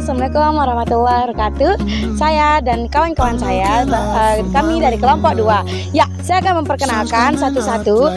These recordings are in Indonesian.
Assalamualaikum warahmatullahi wabarakatuh. Saya dan kawan-kawan saya, kami dari kelompok 2. Ya, saya akan memperkenalkan satu-satu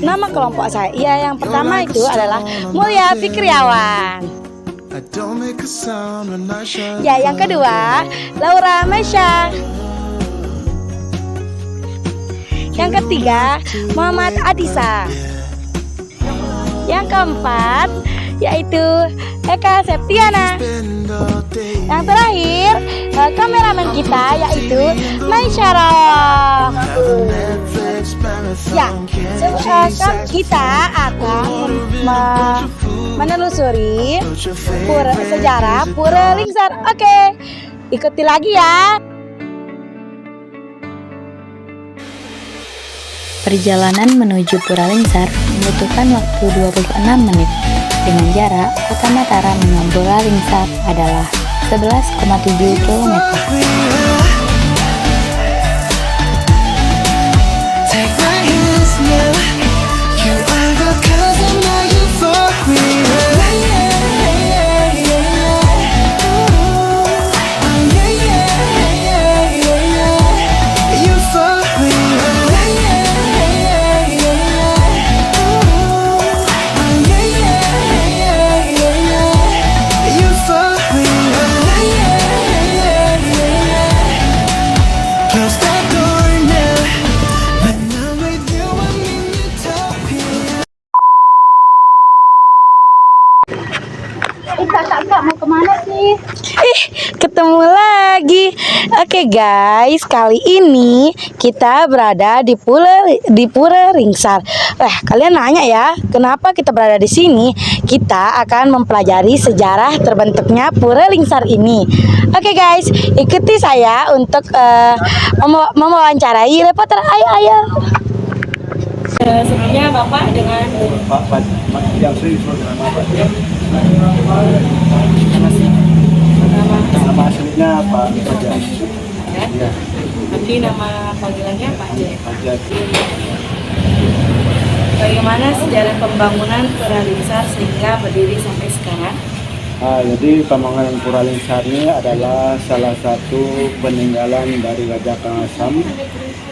nama kelompok saya. Ya, yang pertama itu adalah Mulia Fikriawan. Ya, yang kedua Laura Mesya. Yang ketiga Muhammad Adisa. Yang keempat yaitu Eka Septiana. Yang terakhir kameramen kita yaitu Maisyara. Ya, kita akan menelusuri sejarah Pura Lingsar. Oke, ikuti lagi ya. Perjalanan menuju Pura Lingsar membutuhkan waktu 26 menit. Dengan jarak Kota Mataram dengan Pura Lingsar adalah 11,7 km. Kakak mau kemana sih? Ketemu lagi. Oke guys, kali ini kita berada di Pura Lingsar. Kalian nanya ya, kenapa kita berada di sini? Kita akan mempelajari sejarah terbentuknya Pura Lingsar ini. Oke guys, ikuti saya untuk mewawancarai reporter. Ayo. Sebelumnya Bapak dengan Pak yang sering dengan Bapak. Nama aslinya Pak Fajar. Ya. Nanti nama panggilannya Pak Jai. Fajar. Bagaimana sejarah pembangunan Pura Lingsar sehingga berdiri sampai sekarang? Jadi pembangunan Pura Lingsar ini adalah salah satu peninggalan dari Raja Karangasem.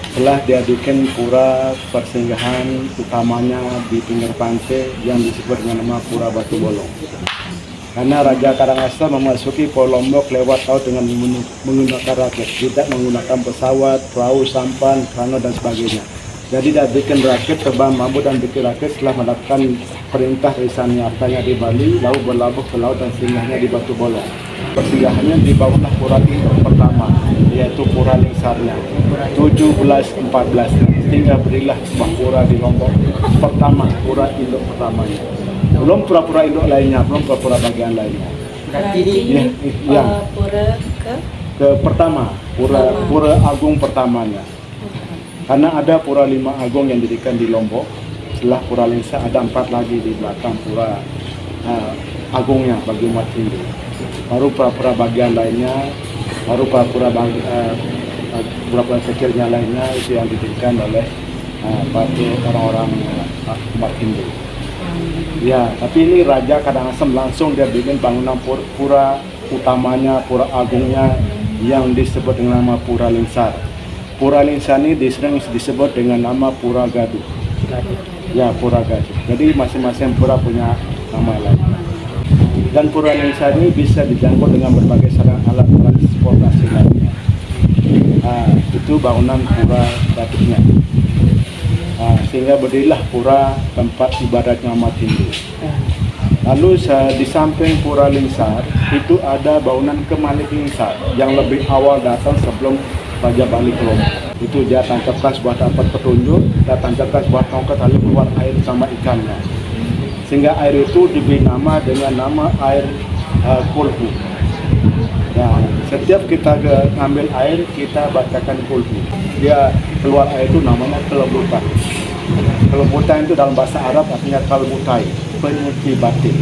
Setelah diadakan pura persinggahan utamanya di pinggir pantai yang disebut dengan nama Pura Batu Bolong. Karena Raja Karangasem memasuki Pulau Lombok lewat laut dengan menggunakan rakit, tidak menggunakan pesawat, perahu, sampan, krano dan sebagainya. Jadi dia bikin rakit, terbang mampu dan bikin rakit setelah mendapatkan perintah dari Sang Hyartanya di Bali, lalu berlabuh ke laut dan singgahnya di Batu Bolong. Persinggahannya di bawah pura induk pertama, yaitu Pura Lingsarnya 1714, sehingga berilah sebuah pura di Lombok pertama, pura induk pertamanya. Belum pura-pura induk lainnya, belum pura-pura bagian lainnya. Berarti pura ke pertama, pura agung pertamanya. Karena ada pura 5 agung yang didirikan di Lombok. Setelah Pura Lingsar ada 4 lagi di belakang pura agungnya bagi umat Hindu. Baru pura-pura bagian lainnya, baru pura-pura kecilnya lainnya itu yang didirikan oleh orang-orang umat Hindu. Ya, tapi ini Raja Karangasem langsung dia bikin bangunan pura utamanya, pura agungnya yang disebut dengan nama Pura Lingsar. Pura Lingsar ini sering disebut dengan nama Pura Gaduh. Ya, Pura Gaduh. Jadi masing-masing pura punya nama lain. Dan Pura Lingsar ini bisa dijangkau dengan berbagai sarana alat transportasi lainnya. Itu bangunan pura Gaduhnya. Sehingga berdirilah pura tempat ibadatnya umat Hindu. Lalu di samping Pura Lingsar itu ada bangunan Kemalik Lingsar yang lebih awal datang sebelum Raja Bali ke Lombok. Itu dia tancapkan sebuah dapat petunjuk, dia tancapkan sebuah tongkat lalu keluar air sama ikannya. Sehingga air itu diberi nama dengan nama air kulhu. Nah, setiap kita ngambil air, kita bacakan kulhu. Dia keluar air itu namanya kelebutan. Kelebutan itu dalam bahasa Arab artinya kalbutai, penyuci batin.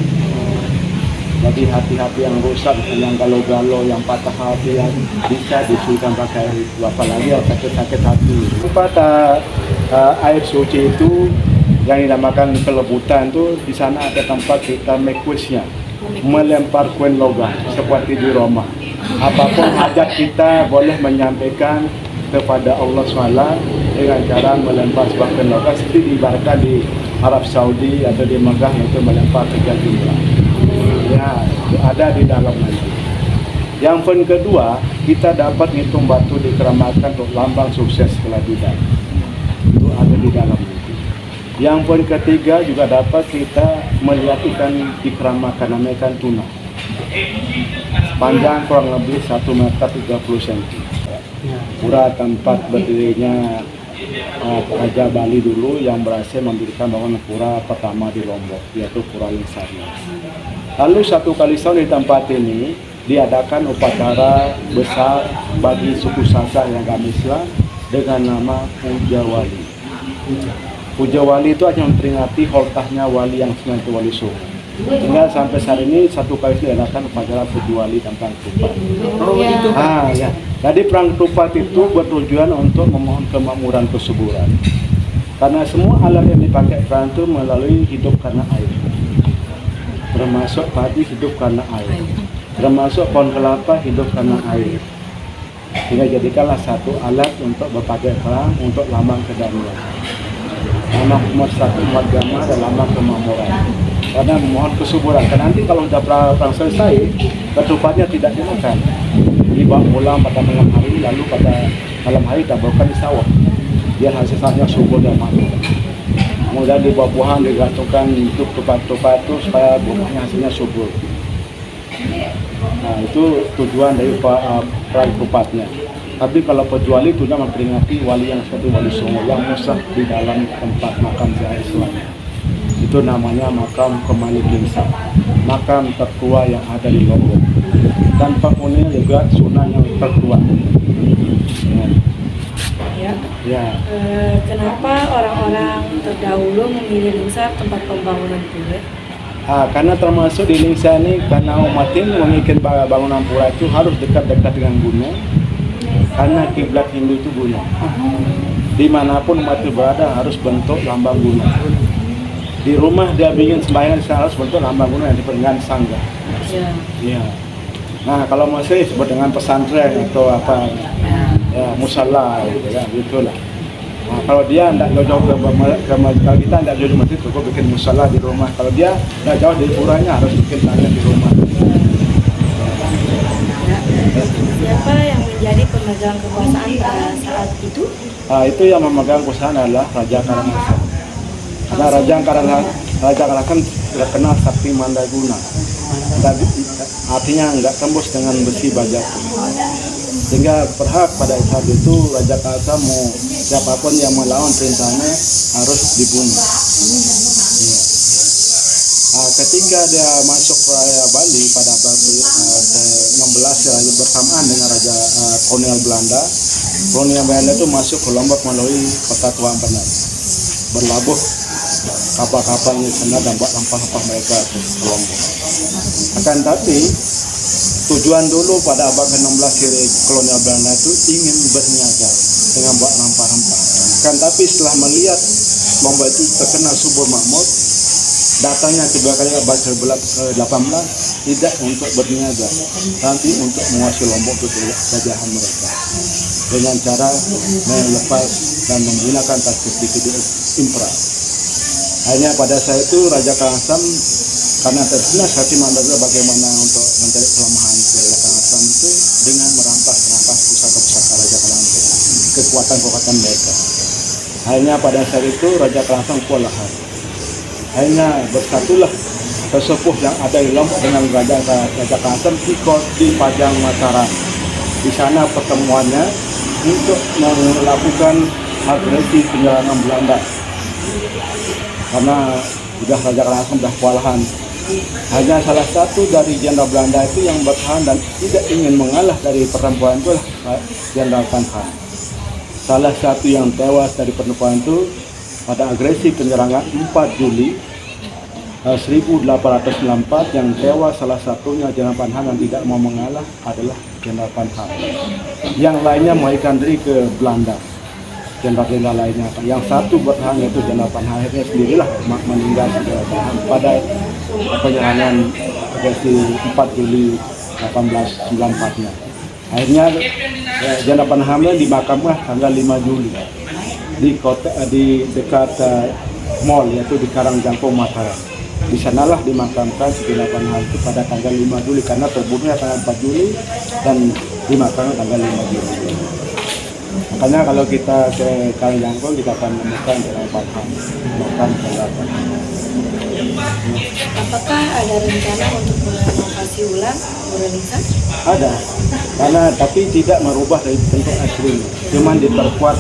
Jadi hati-hati yang rusak, yang galau-galau, yang patah hati, yang bisa disucikan pakai air itu. Apalagi yang sakit-sakit hati. Pada air suci itu yang dinamakan kelebutan itu di sana ada tempat kita make wish-nya. melempar koin logam seperti di Roma. Apapun hajat kita boleh menyampaikan kepada Allah SWT dengan cara melempar sebuah koin logam seperti diibaratkan di Arab Saudi atau di Mekah, yaitu melempar 3 jumlah. Ya, ada di dalam nanti. Yang poin kedua, kita dapat ngitung batu dikeramakan untuk lambang sukses kelanjutan. Itu ada di dalam nanti. Yang poin ketiga juga dapat kita melihat ikan dikeramakan, namanya ikan tuna. Panjang kurang lebih 1 meter 30 cm. Pura tempat berdirinya Raja Bali dulu yang berhasil mendirikan bangunan pura pertama di Lombok, yaitu Pura Lingsari. Lalu satu kali setahun di tempat ini diadakan upacara besar bagi suku Sasak yang agama Islam dengan nama Puja Wali. Puja Wali itu hanya memperingati holtahnya wali yang sebenarnya itu Wali Songo. Hingga sampai saat ini satu kali diadakan upacara Puja Wali tentang Tupat. Ya. Jadi perang Tupat itu bertujuan untuk memohon kemakmuran kesuburan. Karena semua alat yang dipakai perang itu melalui hidup karena air. Termasuk padi hidup karena air. Termasuk pohon kelapa hidup karena air. Sehingga jadikanlah satu alat untuk berpakai perang untuk lambang kedamaian. Lambang pemersatu umat agama dan lambang kemakmuran. Karena memohon kesuburan. Karena nanti kalau sudah perang selesai, ketupatnya tidak dimakan. Dibawa pulang pada malam hari, lalu pada malam hari ditaburkan di sawah. Biar hasilnya subur dan makmur. Kemudian di buah-buahan digantungkan untuk tupat-tupat itu supaya buahnya hasilnya subur. Nah, itu tujuan dari perang tupatnya. Tapi kalau pejuali itu memperingati wali yang seperti Wali Songo yang musah di dalam tempat makam Syekh Islam. Itu namanya makam Kemali Gingsar, makam tertua yang ada di Lombok. Dan penghuninya juga Sunan yang tertua. Kenapa orang-orang terdahulu memilih Lingsar tempat pembangunan pura? Karena termasuk di Lingsar ini, karena umat ini memikir bangunan pura itu harus dekat-dekat dengan gunung. Karena kiblat Hindu itu gunung. Dimanapun umat itu berada harus bentuk lambang gunung. Di rumah dia bikin sembahyang harus bentuk lambang gunung yang diperingati sangga. Ya. Nah, kalau masih disebut dengan pesantren atau apa, ya, musala, gitu kan, gitulah. Nah, kalau dia tidak jauh-jauh kalau kita tidak jauh di masjid, cukup bikin musala di rumah. Kalau dia tidak jauh dari puranya harus bikin tangga di rumah. Siapa yang menjadi pemegang kekuasaan pada saat itu? Itu yang memegang kekuasaan adalah Raja Karangasem. Karena Raja Karangasem terkenal sakti mandaguna. Artinya nggak tembus dengan besi baja. Sehingga berhak pada saat itu Raja Karangasem mau siapapun yang melawan perintahnya harus dibunuh. Ketika dia masuk ke Bali pada abad ke-16 bersamaan dengan Raja kolonial Belanda. Kolonial Belanda itu masuk ke Lombok melalui kota Tua Ampera. Berlabuh kapal-kapalnya sana dan buat rempah-rempah mereka ke Lombok. Akan tapi tujuan dulu pada abad ke-16 kiri kolonial Belanda itu ingin berniaga dengan buat rempah-rempah. Akan tapi setelah melihat Lombok itu terkenal subur makmur, datangnya kedua kali abad ke-18 tidak untuk berniaga, nanti untuk menguasai Lombok untuk jajahan mereka dengan cara melepas dan menggunakan taktik impera. Hanya pada saat itu Raja Karangasem karena terkenal sakti mandaguna bagaimana untuk mencari kelemahan Raja Karangasem itu dengan merampas pusaka-pusaka Raja Karangasem, kekuatan mereka. Hanya pada saat itu Raja Karangasem kewalahan. Hanya bersatulah sesepuh yang ada di Lombok dengan Raja Karangasem di Pajang Mataram. Di sana pertemuannya untuk melakukan agresi penyerangan Belanda. Karena sudah Raja Karangasem sudah kewalahan. Hanya salah satu dari jenderal Belanda itu yang bertahan dan tidak ingin mengalah dari pertempuran itu adalah Jenderal Tan Han. Salah satu yang tewas dari pertempuran itu pada agresi penyerangan 4 Juli 1894 yang tewas salah satunya Jenderal Tan Han yang tidak mau mengalah adalah Jenderal Tan Han. Yang lainnya melarikan diri ke Belanda. Jenderal lainnya, yang satu bertahan yaitu Jenderal Tan Han, akhirnya sendirilah meninggal pada penyerangan versi 4 Juli 1894-nya. Akhirnya Janda Panhamnya dimakamkan tanggal 5 Juli di dekat mall, yaitu di Karangjangkung Mataram. Di sanalah dimakamkan Janda Panham itu pada tanggal 5 Juli karena terbunuhnya tanggal 4 Juli dan dimakamkan tanggal 5 Juli. Makanya kalau kita ke Karangjangkung kita akan menemukan Janda Panham, makam Janda Panham. Apakah ada rencana untuk merenovasi ulang Pura Lingsar? Ada, karena tapi tidak merubah dari bentuk aslinya, cuman diperkuat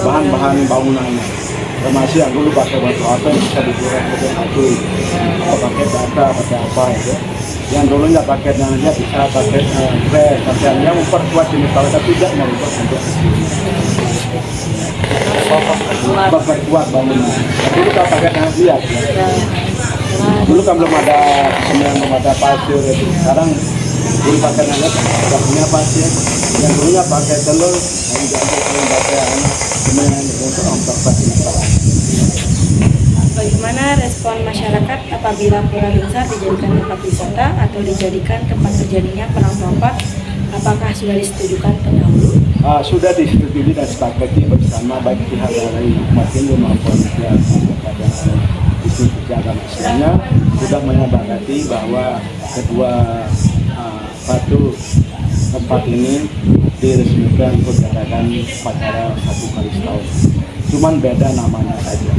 bahan-bahan bangunannya. Termasuk yang dulu pakai batu apa yang bisa dikurang pakai batu, atau pakai bata, pakai apa itu. Yang dulunya pakai nananya bisa pakai gres, pakaiannya memperkuat jenis bangunan tapi tidak merubah bentuk aslinya. Memperkuat bangunan. Dulu kita pakai tanah liat ya. Dulu kan belum ada semen, belum ada pasir itu. Sekarang dulu pakai tanah liat, tidak punya pasir. Yang dulunya pakai telur, yang jangan pakai anak semen untuk memperkuat masalah. Bagaimana respon masyarakat apabila Pura Lingsar dijadikan tempat wisata atau dijadikan tempat terjadinya perang Topak? Apakah sudah disetujukan terdahulu? Sudah disetujui dan sepakati bersama baik pihak dari umat Hindu maupun pihak kepada institusi agama Islamnya sudah menyepakati bahwa kedua tempat ini diresmikan untuk diadakan upacara 1 kali setahun. Cuman beda namanya saja.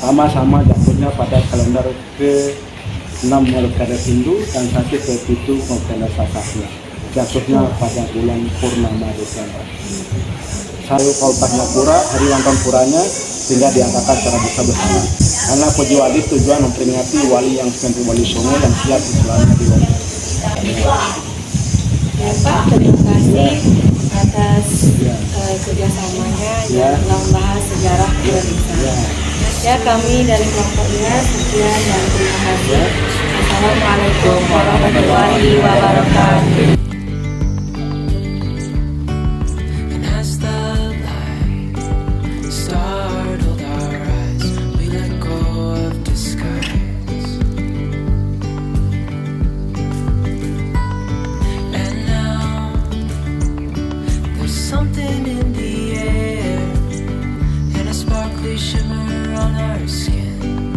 Sama-sama jatuhnya pada kalender ke-6 menurut kalender Hindu dan satu ke-7 menurut kalender Sasakya. Jatuhnya pada bulan purnama Desember. Satu Kabupaten Pura, hari ulang tahun Puranya sehingga diangkatkan secara besar-besaran. Karena Pojiwali tujuan memperingati wali yang seperti Wali Songo dan siap istilahnya di Lombok. Ya Pak, terima kasih atas kerjasamanya yang telah membahas sejarah Pura Lingsar. Ya, kami dari kelompoknya sekian dan terima kasih. Assalamualaikum warahmatullahi wabarakatuh. Something in the air and a sparkly shimmer on our skin.